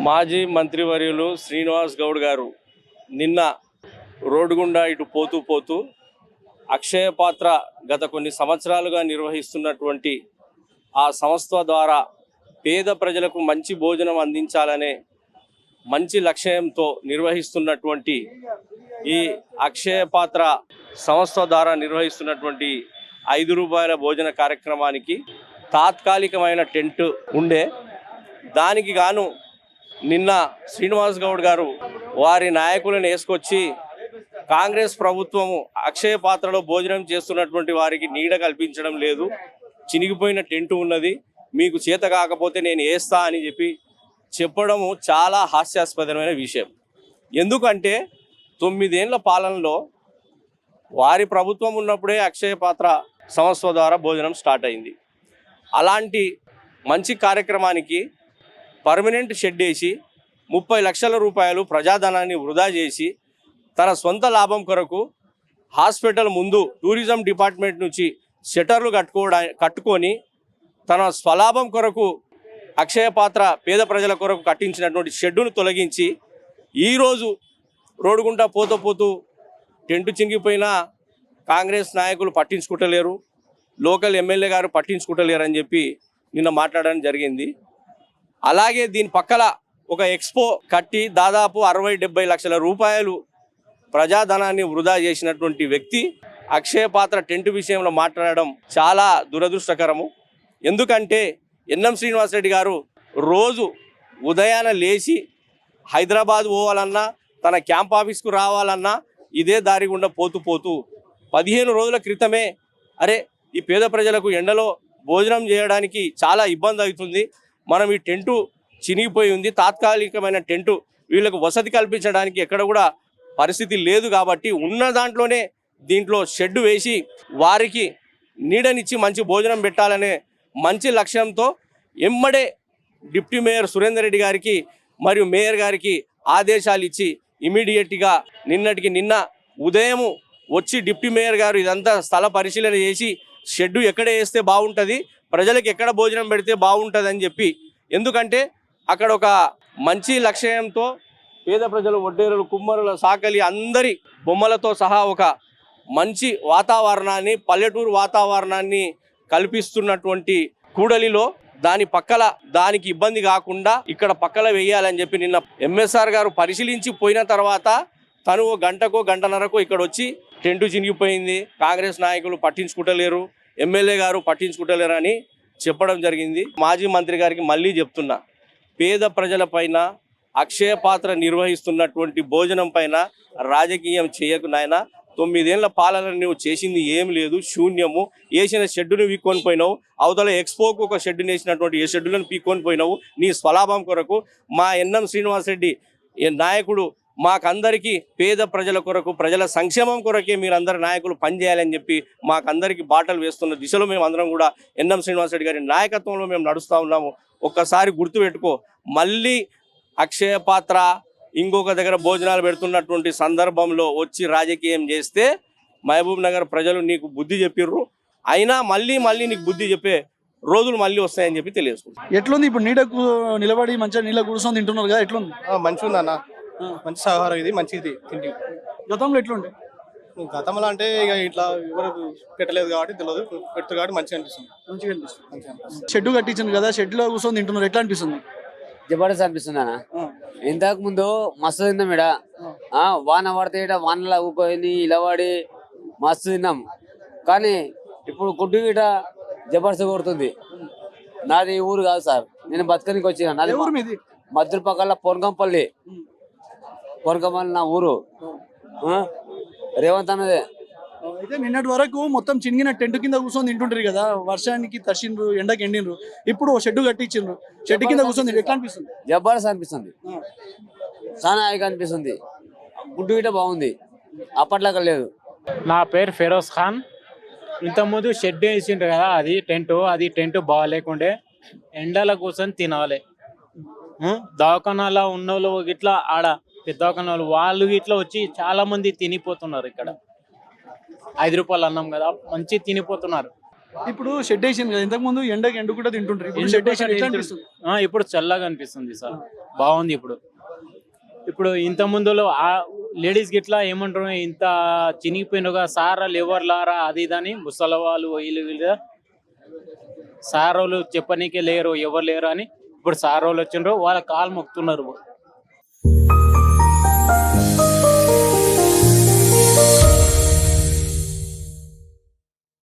మాజీ మంత్రివర్యులు శ్రీనివాస్ గౌడ్ గారు నిన్న రోడ్డు గుండా ఇటు పోతూ పోతూ అక్షయ పాత్ర గత కొన్ని సంవత్సరాలుగా నిర్వహిస్తున్నటువంటి ఆ సంస్థ ద్వారా పేద ప్రజలకు మంచి భోజనం అందించాలనే మంచి లక్ష్యంతో నిర్వహిస్తున్నటువంటి ఈ అక్షయ పాత్ర సంస్థ ద్వారా నిర్వహిస్తున్నటువంటి 5 రూపాయల భోజన కార్యక్రమానికి తాత్కాలికమైన టెంట్ ఉండే దానికి గాను నిన్న శ్రీనివాస్ గౌడ్ గారు వారి నాయకులను వేసుకొచ్చి కాంగ్రెస్ ప్రభుత్వము అక్షయ పాత్రలో భోజనం చేస్తున్నటువంటి వారికి నీడ కల్పించడం లేదు, చినిగిపోయిన టెంట్ ఉన్నది, మీకు చేత కాకపోతే నేను వేస్తా అని చెప్పడము చాలా హాస్యాస్పదమైన విషయం. ఎందుకంటే 9 ఏళ్ల పాలనలో వారి ప్రభుత్వం ఉన్నప్పుడే అక్షయ పాత్ర సంస్థ ద్వారా భోజనం స్టార్ట్ అయింది. అలాంటి మంచి కార్యక్రమానికి పర్మనెంట్ షెడ్ వేసి 30 లక్షల రూపాయలు ప్రజాధనాన్ని వృధా చేసి తన సొంత లాభం కొరకు హాస్పిటల్ ముందు టూరిజం డిపార్ట్మెంట్ నుంచి షట్టర్లు కట్టుకొని తన స్వలాభం కొరకు అక్షయ పాత్ర పేద ప్రజల కొరకు కట్టించినటువంటి షెడ్డును తొలగించి ఈరోజు రోడ్డుగుంటా పోతూ టెంటు చింగిపోయినా కాంగ్రెస్ నాయకులు పట్టించుకుంటలేరు, లోకల్ ఎమ్మెల్యే గారు పట్టించుకుంటలేరు అని నిన్న మాట్లాడడం జరిగింది. అలాగే దీని పక్కల ఒక ఎక్స్పో కట్టి దాదాపు 60-70 లక్షల రూపాయలు ప్రజాధనాన్ని వృధా చేసినటువంటి వ్యక్తి అక్షయ పాత్ర టెంట్ విషయంలో మాట్లాడడం చాలా దురదృష్టకరము. ఎందుకంటే ఎన్ఎం శ్రీనివాసరెడ్డి గారు రోజు ఉదయాన లేచి హైదరాబాద్ పోవాలన్నా తన క్యాంప్ ఆఫీస్కు రావాలన్నా ఇదే దారి గుండా పోతూ 15 రోజుల క్రితమే ఈ పేద ప్రజలకు ఎండలో భోజనం చేయడానికి చాలా ఇబ్బంది అవుతుంది, మనం ఈ టెంటు చినిగిపోయి ఉంది, తాత్కాలికమైన టెంటు వీళ్ళకు వసతి కల్పించడానికి ఎక్కడ కూడా పరిస్థితి లేదు కాబట్టి ఉన్న దాంట్లోనే దీంట్లో షెడ్ వేసి వారికి నీడనిచ్చి మంచి భోజనం పెట్టాలనే మంచి లక్ష్యంతో ఎమ్మడే డిప్యూటీ మేయర్ సురేందర్ రెడ్డి గారికి మరియు మేయర్ గారికి ఆదేశాలు ఇచ్చి ఇమీడియట్గా నిన్న ఉదయం వచ్చి డిప్యూటీ మేయర్ గారు ఇదంతా స్థల పరిశీలన చేసి షెడ్డు ఎక్కడ వేస్తే బాగుంటుంది, ప్రజలకు ఎక్కడ భోజనం పెడితే బాగుంటుంది అని ఎందుకంటే అక్కడ ఒక మంచి లక్ష్యంతో పేద ప్రజలు, వడ్డేరులు, కుమ్మరుల, సాకలి అందరి బొమ్మలతో సహా ఒక మంచి వాతావరణాన్ని, పల్లెటూరు వాతావరణాన్ని కల్పిస్తున్నటువంటి కూడలిలో దానికి ఇబ్బంది కాకుండా ఇక్కడ పక్కల వేయాలని నిన్న ఎంఎస్ఆర్ గారు పరిశీలించి పోయిన తర్వాత తను గంటన్నరకు ఇక్కడ వచ్చి టెంటు చినిగిపోయింది, కాంగ్రెస్ నాయకులు పట్టించుకుంటలేరు, ఎమ్మెల్యే గారు పట్టించుకుంటలేరు అని చెప్పడం జరిగింది. మాజీ మంత్రి గారికి మళ్ళీ చెప్తున్నా, పేద ప్రజల పైన అక్షయ పాత్ర నిర్వహిస్తున్నటువంటి భోజనం పైన రాజకీయం చేయకు నాయన. 9 ఏళ్ల పాలన నువ్వు చేసింది ఏం లేదు, శూన్యము. వేసిన షెడ్డును వీక్కొని పోయినావు, అవతల ఎక్స్పోకు ఒక షెడ్డును వేసినటువంటి ఏ షెడ్డులను పీక్కొని పోయినావు నీ స్వలాభం కొరకు. మా ఎన్ఎం శ్రీనివాసరెడ్డి నాయకుడు మాకందరికీ పేద ప్రజల కొరకు, ప్రజల సంక్షేమం కొరకే మీరందరు నాయకులు పనిచేయాలని మాకందరికీ బాటలు వేస్తున్న దిశలో మేము అందరం కూడా ఎన్ఎం శ్రీనివాసరెడ్డి గారి నాయకత్వంలో మేము నడుస్తూ ఉన్నాము. ఒక్కసారి గుర్తుపెట్టుకో, మళ్ళీ అక్షయ పాత్ర ఇంకొక దగ్గర భోజనాలు పెడుతున్నటువంటి సందర్భంలో వచ్చి రాజకీయం చేస్తే మహబూబ్ నగర్ ప్రజలు నీకు బుద్ధి చెప్పిర్రు, అయినా మళ్ళీ నీకు బుద్ధి చెప్పే రోజులు మళ్ళీ వస్తాయని తెలియజేసుకుంటాం. ఎట్లుంది ఇప్పుడు నీడకు నిలబడి మంచిగా నీళ్ళ కూర్చొని తింటున్నారు కదా, ఎట్లుంది? మంచిగా ఉంది అన్న, మంచి సహకారం, ఇది మంచిది తిండి. గతంలో ఎట్లుండే? గతంలో అంటే ఇక ఇట్లా ఎవరు పెట్టలేదు కాబట్టి తెలియదు, పెడుతుంది కాబట్టి మంచిగా అనిపిస్తుంది. షెడ్ కట్టించింది కదా, షెడ్ లో కూర్చొని తింటున్నారు, ఎట్లా అనిపిస్తుంది? జబర్దస్త్ అనిపిస్తుంది అన్న. ఇంతకు ముందు మస్తు తిన్నాం ఇడ, వాన పడితే వానలా ఊకొని ఇలా పడి మస్తు తిన్నాం. కానీ ఇప్పుడు గుడ్డు గిట జబర్దస్త్ కొడుతుంది. నాది ఊరు కాదు సార్, నేను బతకనికి వచ్చిన. నాది మధ్య పక్కల పొనకంపల్లి నా ఊరు. రేవంత్ అన్నదే. అయితే నిన్నటి వరకు మొత్తం చినిగిన టెంట్ కింద కూర్చొని తింటుంటారు కదా, వర్షానికి తడిసిండ్రు, ఎండకి ఎండిండ్రు. ఇప్పుడు షెడ్ కట్టించిండ్రు, షెడ్ కింద కూర్చొని ఎట్లా అనిపిస్తుంది? జబర్దస్త్ అనిపిస్తుంది, చాలా హాయిగా అనిపిస్తుంది. గుడ్డు గిట బాగుంది, అప్పట్లాగా లేదు. నా పేరు ఫెరోజ్ ఖాన్. ఇంతకుముందు షెడ్ వేసిండ్రు కదా, అది టెంట్ బాగాలేకుండే, ఎండల కూర్చొని తినాలి. దవాఖానాలో ఉన్నోళ్ళు ఇట్లా ఆడ పెద్ద దవాఖానాలు వాళ్ళు ఇట్లా వచ్చి చాలా మంది తినిపోతున్నారు. ఇక్కడ 5 రూపాయలు అన్నాం కదా, మంచి తినిపోతున్నారు. ఇప్పుడు షెడ్ వేసింది కదా, ఇంతకు ముందు ఎండకి ఎండుకుంటా తింటుంటారు, ఇప్పుడు షెడ్ వేసి ఎట్లా అనిపిస్తుంది? ఇప్పుడు చల్లగా అనిపిస్తుంది సార్, బాగుంది ఇప్పుడు ఇంత ముందులో ఆ లేడీస్ గిట్లా ఏమంటారు, ఇంత చినిగిపోయినగా సారాలు ఎవరు లారా అది ఇదని ముసల వాళ్ళు వీళ్ళు సారోళ్ళు చెప్పనీకే లేరు ఎవరు లేరు అని ఇప్పుడు సారోళ్ళు వచ్చిండ్రు, వాళ్ళ కాలు మొక్కుతున్నారు.